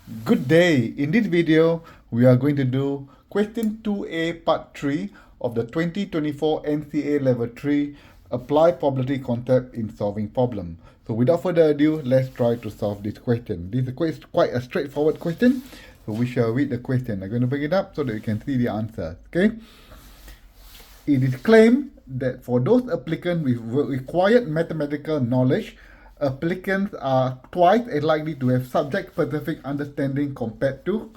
Good day. In this video, we are going to do question 2A part 3 of the 2024 NCEA Level 3 Apply Probability Concept in Solving Problem. So without further ado, let's try to solve this question. This is quite a straightforward question. So we shall read the question. I'm going to bring it up so that you can see the answer. Okay. It is claimed that for those applicants with required mathematical knowledge, applicants are twice as likely to have subject-specific understanding compared to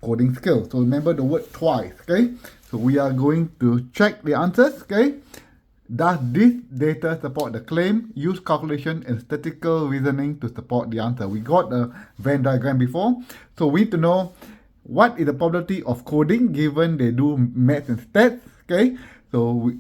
coding skills. So remember the word twice, okay? So we are going to check the answers, okay? Does this data support the claim? Use calculation and statistical reasoning to support the answer. We got a Venn diagram before. So we need to know what is the probability of coding given they do math and stats, okay? So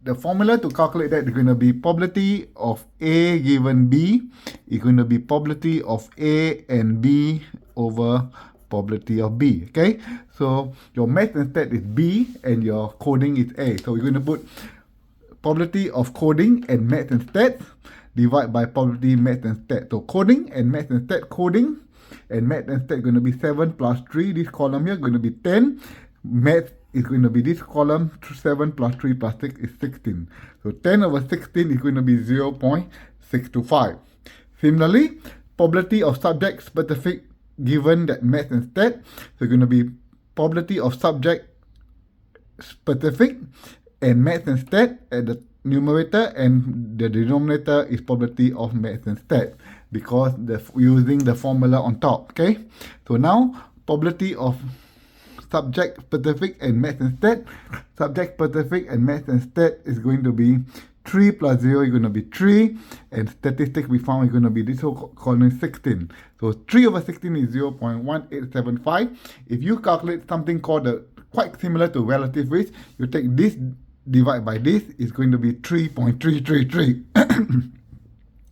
the formula to calculate that is going to be probability of A given B is going to be probability of A and B over probability of B, okay? So your math and stat is B and your coding is A. So we're going to put probability of coding and math and stats divide by probability math and stat. So coding and math and stat, coding and math and stat going to be 7 plus 3. This column here going to be 10. Math is going to be this column, 7 plus 3 plus 6 is 16. So 10 over 16 is going to be 0.625. Similarly, probability of subject specific given that math and stat, so going to be probability of subject specific and math and stat at the numerator, and the denominator is probability of math and stat because using the formula on top, okay? So now, probability of subject specific and math and stat. Subject specific and math and stat is going to be 3 plus 0 is going to be 3, and statistics we found is going to be this whole column 16. So 3 over 16 is 0.1875. If you calculate something called quite similar to relative risk, you take this divide by this, is going to be 3.333.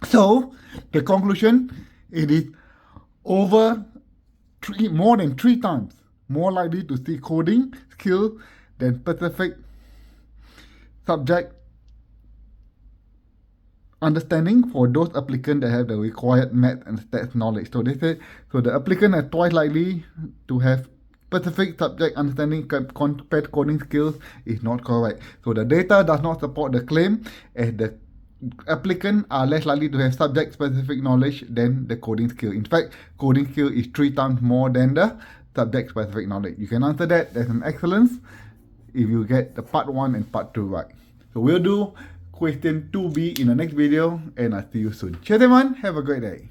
So the conclusion, it is more than 3 times more likely to see coding skill than specific subject understanding for those applicants that have the required math and stats knowledge. So they say, so the applicant are twice likely to have specific subject understanding compared to coding skills is not correct. So the data does not support the claim, as the applicants are less likely to have subject specific knowledge than the coding skill. In fact, coding skill is 3 times more than the subject specific knowledge. You can answer that. That's an excellence if you get the part 1 and part 2 right. So we'll do question 2B in the next video, and I'll see you soon. Cheers everyone, have a great day.